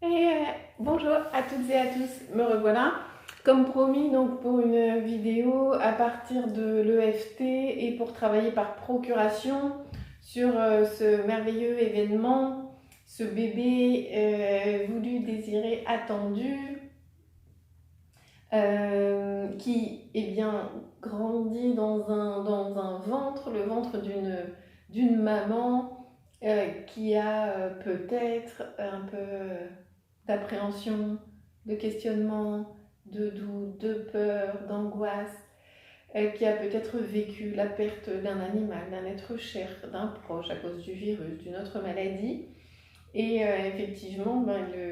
Bonjour à toutes et à tous, me revoilà. Comme promis, donc pour une vidéo à partir de l'EFT et pour travailler par procuration sur ce merveilleux événement, ce bébé voulu, désiré, attendu, qui bien grandit dans un ventre, le ventre d'une maman qui a peut-être un peu d'appréhension, de questionnement, de doute, de peur, d'angoisse, qui a peut-être vécu la perte d'un animal, d'un être cher, d'un proche à cause du virus, d'une autre maladie. Et effectivement,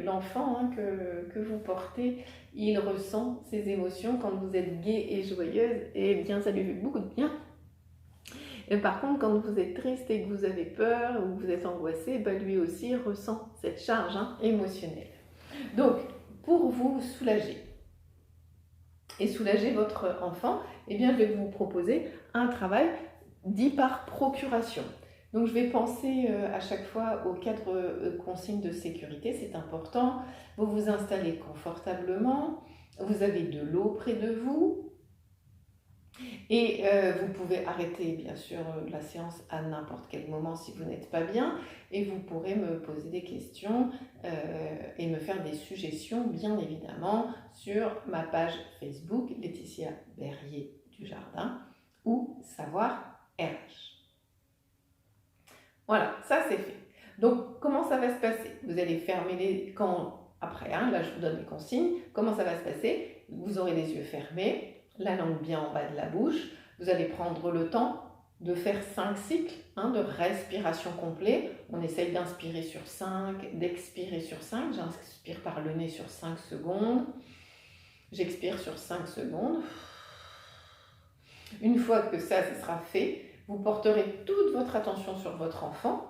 l'enfant que vous portez, il ressent ces émotions quand vous êtes gaie et joyeuse, et bien ça lui fait beaucoup de bien. Et par contre, quand vous êtes triste et que vous avez peur ou que vous êtes angoissé, lui aussi ressent cette charge émotionnelle. Donc, pour vous soulager et soulager votre enfant, je vais vous proposer un travail dit par procuration. Donc, je vais penser à chaque fois au cadre consignes de sécurité, c'est important. Vous vous installez confortablement, vous avez de l'eau près de vous, et vous pouvez arrêter bien sûr la séance à n'importe quel moment si vous n'êtes pas bien, et vous pourrez me poser des questions et me faire des suggestions bien évidemment sur ma page Facebook Laetitia Berrier du Jardin ou Savoir RH. Voilà, ça c'est fait. Donc comment ça va se passer? Vous allez fermer les... Après, là je vous donne les consignes. Comment ça va se passer? Vous aurez les yeux fermés, la langue bien en bas de la bouche. Vous allez prendre le temps de faire 5 cycles de respiration complet. On essaye d'inspirer sur 5, d'expirer sur 5. J'inspire par le nez sur 5 secondes. J'expire sur 5 secondes. Une fois que ça sera fait, vous porterez toute votre attention sur votre enfant.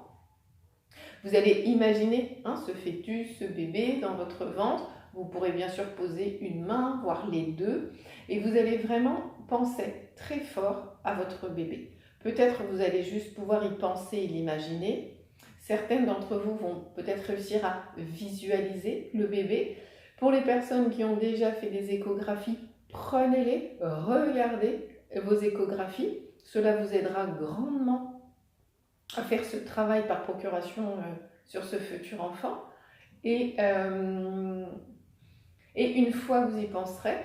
Vous allez imaginer ce fœtus, ce bébé dans votre ventre. Vous pourrez bien sûr poser une main, voire les deux. Et vous allez vraiment penser très fort à votre bébé. Peut-être vous allez juste pouvoir y penser et l'imaginer. Certaines d'entre vous vont peut-être réussir à visualiser le bébé. Pour les personnes qui ont déjà fait des échographies, prenez-les, regardez vos échographies. Cela vous aidera grandement à faire ce travail par procuration sur ce futur enfant. Et une fois que vous y penserez,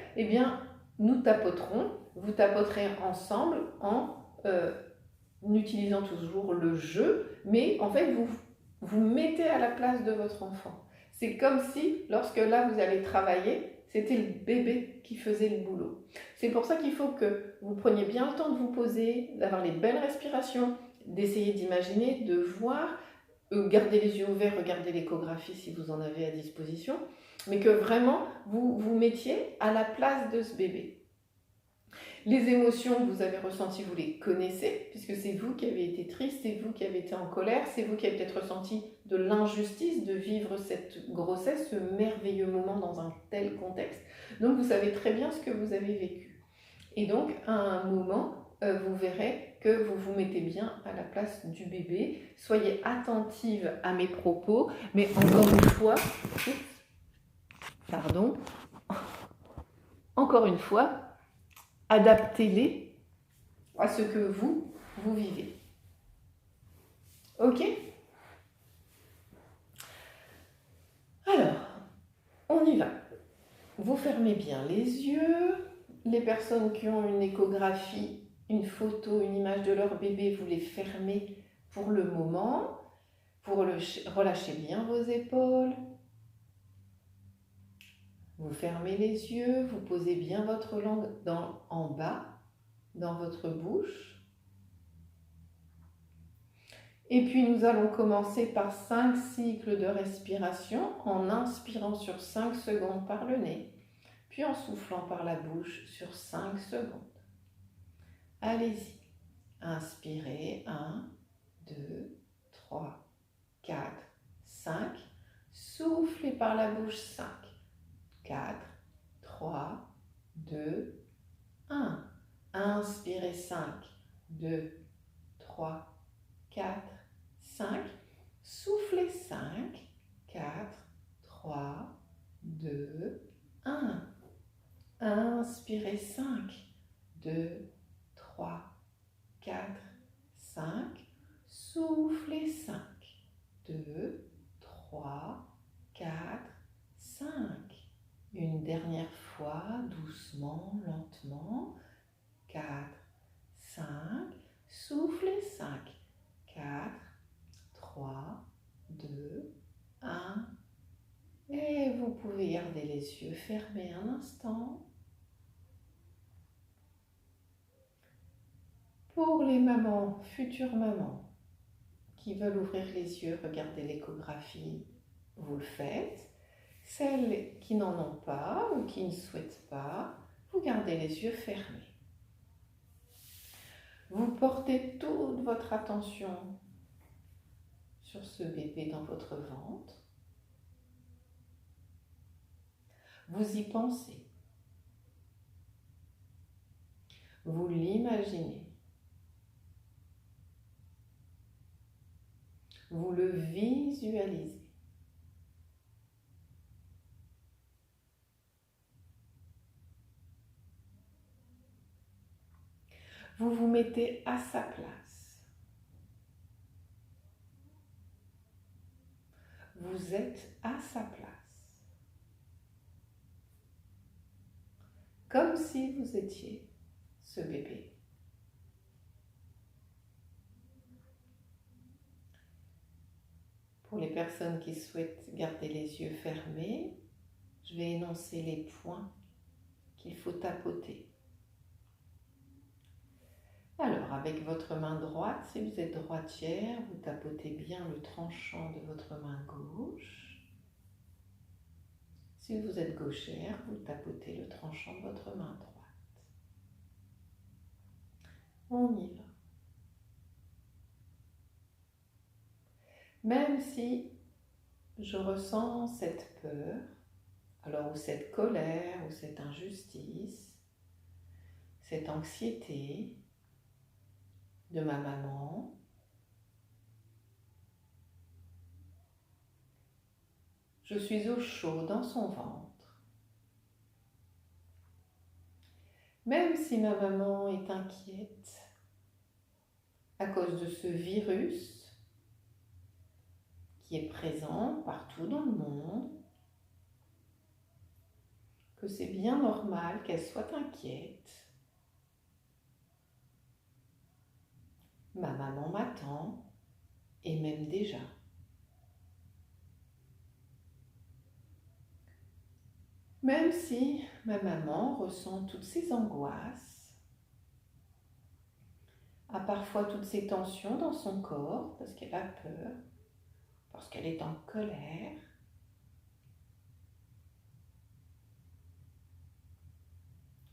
nous tapoterons, vous tapoterez ensemble en utilisant toujours le jeu, mais en fait vous vous mettez à la place de votre enfant. C'est comme si, lorsque là vous allez travailler, c'était le bébé qui faisait le boulot. C'est pour ça qu'il faut que vous preniez bien le temps de vous poser, d'avoir les belles respirations, d'essayer d'imaginer, de voir, gardez les yeux ouverts, regardez l'échographie si vous en avez à disposition, mais que vraiment vous vous mettiez à la place de ce bébé. Les émotions que vous avez ressenties, vous les connaissez, puisque c'est vous qui avez été triste, c'est vous qui avez été en colère, c'est vous qui avez peut-être ressenti de l'injustice de vivre cette grossesse, ce merveilleux moment dans un tel contexte. Donc vous savez très bien ce que vous avez vécu. Et donc à un moment, vous verrez que vous vous mettez bien à la place du bébé. Soyez attentive à mes propos, mais encore une fois, encore une fois, adaptez-les à ce que vous vivez. Ok? Alors, on y va. Vous fermez bien les yeux. Les personnes qui ont une échographie, une photo, une image de leur bébé, vous les fermez pour le moment. Vous relâchez bien vos épaules. Vous fermez les yeux, vous posez bien votre langue en bas, dans votre bouche. Et puis nous allons commencer par 5 cycles de respiration en inspirant sur 5 secondes par le nez, puis en soufflant par la bouche sur 5 secondes. Allez-y. Inspirez 1, 2, 3, 4, 5. Soufflez par la bouche 5, 4, 3, 2, 1. Inspirez 5, 2, 3, 4, 5. Soufflez 5, 4, 3, 2, 1. Inspirez 5, 2, 3, 4, 5. Soufflez 5, 2, 3, 4, 5. Une dernière fois, doucement, lentement. 4, 5. Soufflez 5, 4, 3, 2, 1. Et vous pouvez garder les yeux fermés un instant. Pour les mamans, futures mamans, qui veulent ouvrir les yeux, regarder l'échographie, vous le faites. Celles qui n'en ont pas ou qui ne souhaitent pas, vous gardez les yeux fermés. Vous portez toute votre attention sur ce bébé dans votre ventre. Vous y pensez. Vous l'imaginez. Vous le visualisez. Vous vous mettez à sa place. Vous êtes à sa place. Comme si vous étiez ce bébé. Pour les personnes qui souhaitent garder les yeux fermés, je vais énoncer les points qu'il faut tapoter. Alors, avec votre main droite, si vous êtes droitière, vous tapotez bien le tranchant de votre main gauche. Si vous êtes gauchère, vous tapotez le tranchant de votre main droite. On y va. Même si je ressens cette peur, alors ou cette colère, ou cette injustice, cette anxiété de ma maman, je suis au chaud dans son ventre. Même si ma maman est inquiète à cause de ce virus qui est présent partout dans le monde, que c'est bien normal qu'elle soit inquiète. Ma maman m'attend, et même déjà. Même si ma maman ressent toutes ces angoisses, a parfois toutes ces tensions dans son corps, parce qu'elle a peur, parce qu'elle est en colère,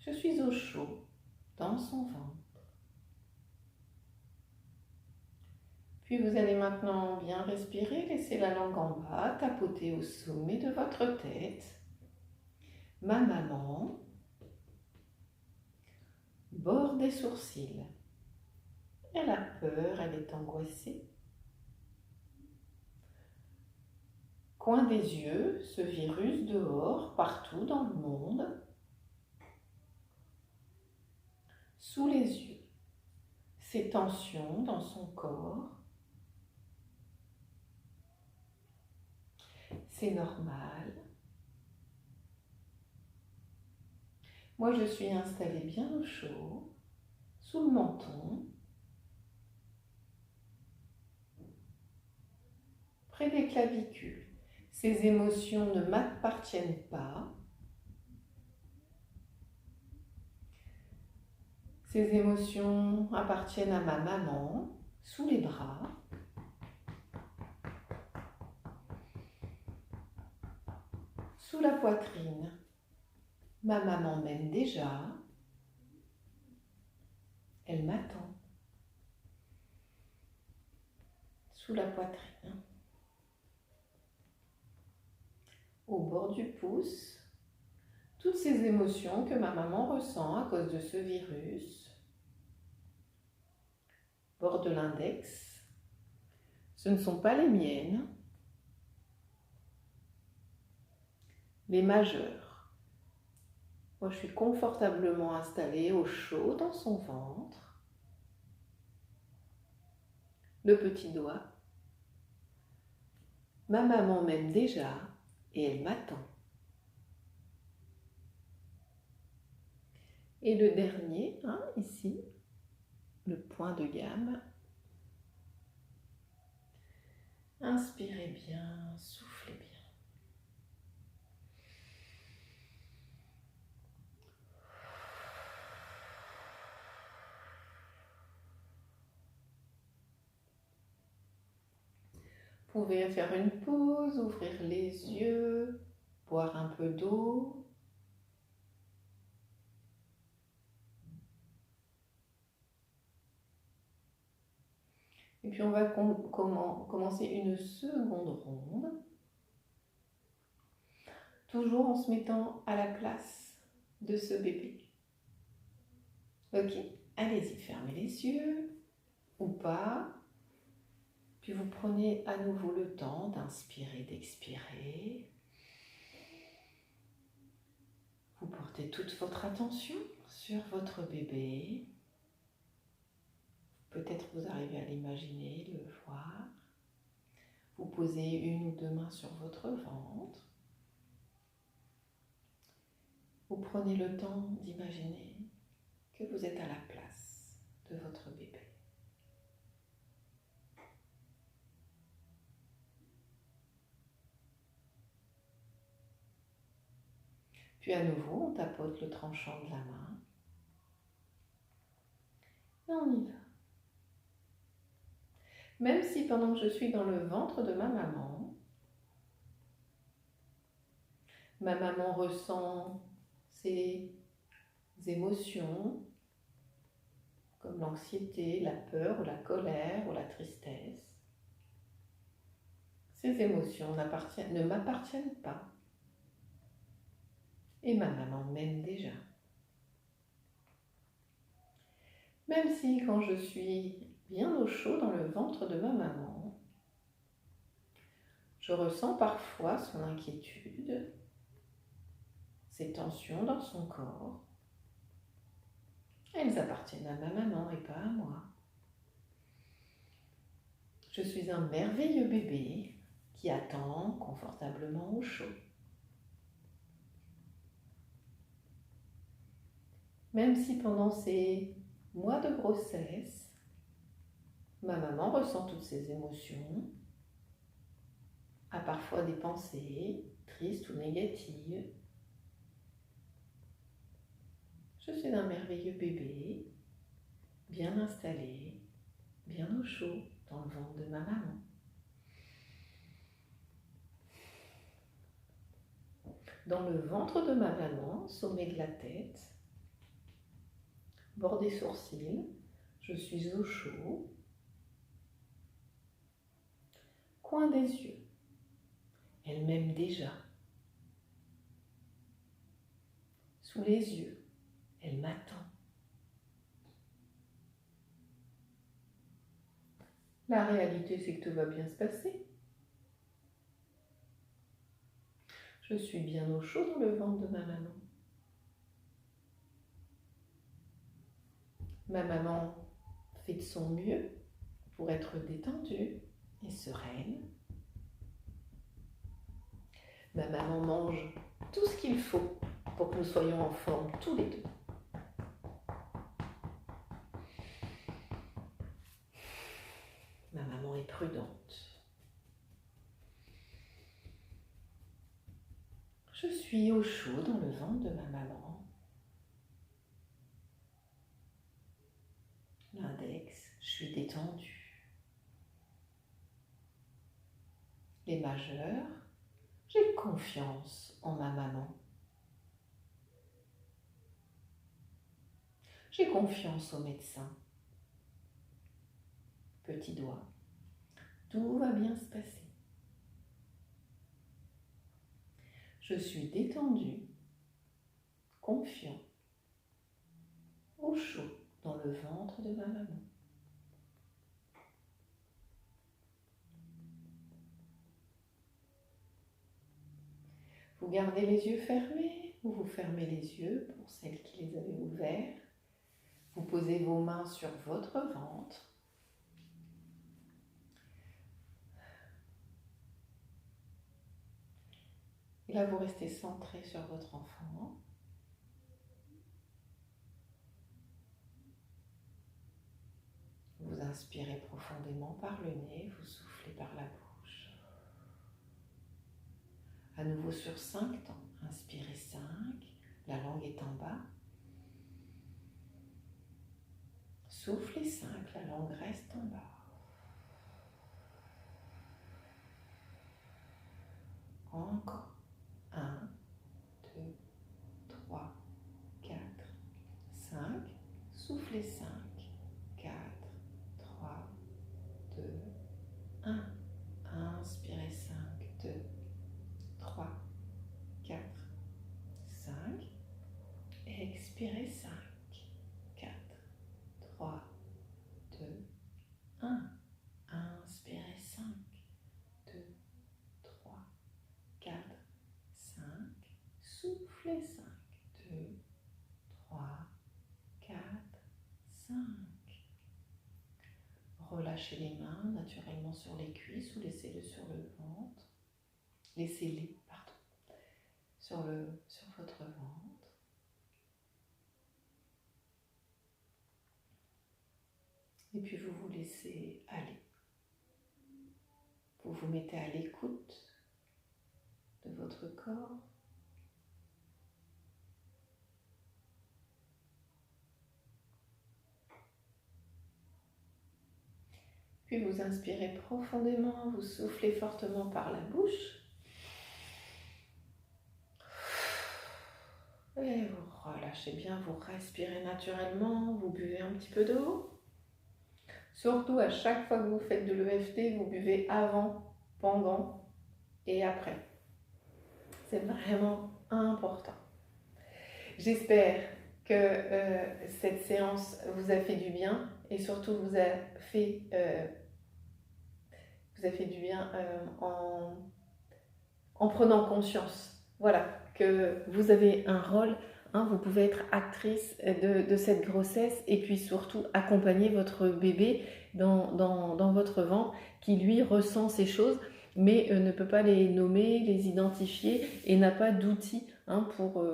je suis au chaud dans son ventre. Puis vous allez maintenant bien respirer, laisser la langue en bas, tapoter au sommet de votre tête. Ma maman, bord des sourcils. Elle a peur, elle est angoissée. Coin des yeux, ce virus dehors, partout dans le monde. Sous les yeux, ces tensions dans son corps. C'est normal. Moi, je suis installée bien au chaud, sous le menton, près des clavicules. Ces émotions ne m'appartiennent pas. Ces émotions appartiennent à ma maman, sous les bras. Sous la poitrine. Ma maman m'aime déjà. Elle m'attend. Sous la poitrine. Au bord du pouce. Toutes ces émotions que ma maman ressent à cause de ce virus. Bord de l'index. Ce ne sont pas les miennes. Les majeurs. Moi, je suis confortablement installée au chaud dans son ventre. Le petit doigt. Ma maman m'aime déjà et elle m'attend. Et le dernier, ici, le point de gamme. Inspirez bien, soufflez bien. Vous pouvez faire une pause, ouvrir les yeux, boire un peu d'eau. Et puis on va commencer une seconde ronde, toujours en se mettant à la place de ce bébé. Ok, allez-y, fermez les yeux ou pas. Puis vous prenez à nouveau le temps d'inspirer, d'expirer. Vous portez toute votre attention sur votre bébé. Peut-être vous arrivez à l'imaginer, le voir. Vous posez une ou deux mains sur votre ventre. Vous prenez le temps d'imaginer que vous êtes à la place de votre bébé. Puis à nouveau, on tapote le tranchant de la main. Et on y va. Même si pendant que je suis dans le ventre de ma maman ressent ses émotions, comme l'anxiété, la peur, ou la colère, ou la tristesse. Ces émotions ne m'appartiennent pas. Et ma maman m'aime déjà. Même si quand je suis bien au chaud dans le ventre de ma maman, je ressens parfois son inquiétude, ses tensions dans son corps. Elles appartiennent à ma maman et pas à moi. Je suis un merveilleux bébé qui attend confortablement au chaud. Même si pendant ces mois de grossesse, ma maman ressent toutes ces émotions, a parfois des pensées tristes ou négatives. Je suis un merveilleux bébé, bien installé, bien au chaud dans le ventre de ma maman. Dans le ventre de ma maman, sommet de la tête, bord des sourcils, je suis au chaud, coin des yeux. Elle m'aime déjà. Sous les yeux, elle m'attend. La réalité, c'est que tout va bien se passer. Je suis bien au chaud dans le ventre de ma maman. Ma maman fait de son mieux pour être détendue et sereine. Ma maman mange tout ce qu'il faut pour que nous soyons en forme tous les deux. Ma maman est prudente. Je suis au chaud dans le ventre de ma maman. L'index, je suis détendue. Les majeurs, j'ai confiance en ma maman. J'ai confiance au médecin. Petit doigt, tout va bien se passer. Je suis détendue, confiant, au chaud dans le ventre de ma maman. Vous gardez les yeux fermés ou vous fermez les yeux pour celles qui les avaient ouverts. Vous posez vos mains sur votre ventre. Et là, vous restez centré sur votre enfant. Vous inspirez profondément par le nez, vous soufflez par la bouche. À nouveau sur 5 temps. Inspirez 5, la langue est en bas. Soufflez 5, la langue reste en bas. Encore. 1, 2, 3, 4, 5. Soufflez 5, 4, 3, 2, 1. Inspirez 5, 2, 3, 4, 5. Expirez 5, 4, 3, 2, 1. Inspirez 5, 2, 3, 4, 5. Soufflez 5, 2, 3, 4, 5. Relâchez les mains naturellement sur les cuisses ou laissez-les sur le ventre. Laissez-les, pardon, sur votre ventre. Et puis vous vous laissez aller. Vous vous mettez à l'écoute de votre corps. Puis vous inspirez profondément, vous soufflez fortement par la bouche. Et vous relâchez bien, vous respirez naturellement, vous buvez un petit peu d'eau. Surtout à chaque fois que vous faites de l'EFT, vous buvez avant, pendant et après. C'est vraiment important. J'espère que cette séance vous a fait du bien et surtout vous a fait du bien en prenant conscience, voilà, que vous avez un rôle, hein, vous pouvez être actrice de cette grossesse et puis surtout accompagner votre bébé dans votre ventre qui lui ressent ces choses mais ne peut pas les nommer, les identifier et n'a pas d'outils pour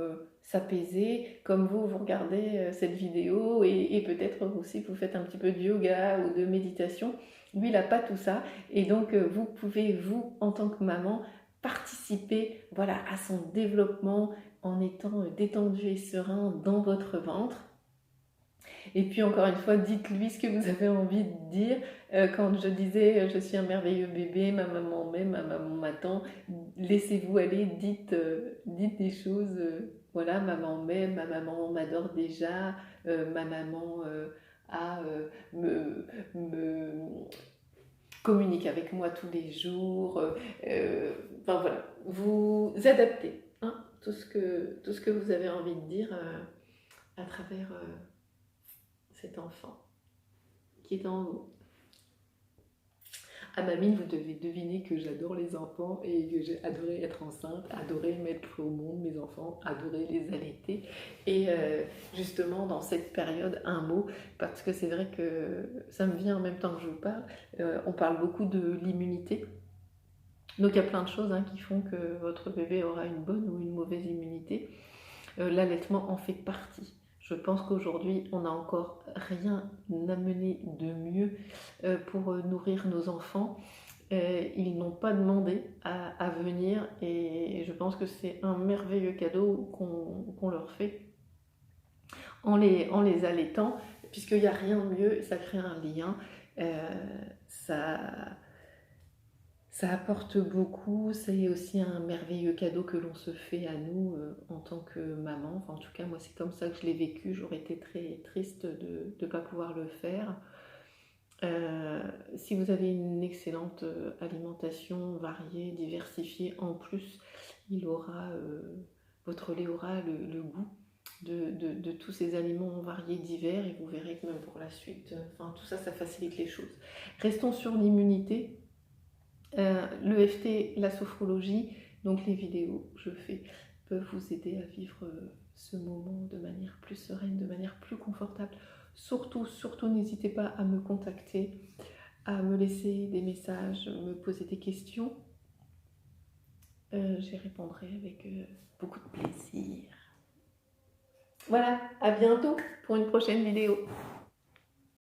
s'apaiser. Comme vous regardez cette vidéo et peut-être aussi vous faites un petit peu de yoga ou de méditation. Lui, il n'a pas tout ça et donc vous pouvez, vous, en tant que maman, participer voilà, à son développement en étant détendu et serein dans votre ventre. Et puis encore une fois, dites-lui ce que vous avez envie de dire. Quand je disais je suis un merveilleux bébé, ma maman m'aime, ma maman m'attend, laissez-vous aller, dites des choses. Voilà, maman m'aime, ma maman m'adore déjà, ma maman me communique avec moi tous les jours. Enfin voilà, vous adaptez tout ce que vous avez envie de dire à travers cet enfant qui est en vous. À mamie, vous devez deviner que j'adore les enfants et que j'ai adoré être enceinte, adoré mettre au monde mes enfants, adoré les allaiter. Et justement, dans cette période, un mot, parce que c'est vrai que ça me vient en même temps que je vous parle, on parle beaucoup de l'immunité. Donc il y a plein de choses qui font que votre bébé aura une bonne ou une mauvaise immunité. L'allaitement en fait partie. Je pense qu'aujourd'hui, on n'a encore rien amené de mieux pour nourrir nos enfants. Ils n'ont pas demandé à venir et je pense que c'est un merveilleux cadeau qu'on leur fait en les allaitant, puisqu'il n'y a rien de mieux, ça crée un lien, ça apporte beaucoup, c'est aussi un merveilleux cadeau que l'on se fait à nous en tant que maman. Enfin, en tout cas, moi, c'est comme ça que je l'ai vécu. J'aurais été très triste de ne pas pouvoir le faire. Si vous avez une excellente alimentation variée, diversifiée, en plus, votre lait aura le goût de tous ces aliments variés divers et vous verrez que même pour la suite, tout ça, ça facilite les choses. Restons sur l'immunité. L'EFT, la sophrologie, Donc les vidéos que je fais peuvent vous aider à vivre ce moment de manière plus sereine, de manière plus confortable. Surtout, n'hésitez pas à me contacter, à me laisser des messages, me poser des questions. J'y répondrai avec beaucoup de plaisir. Voilà, à bientôt pour une prochaine vidéo.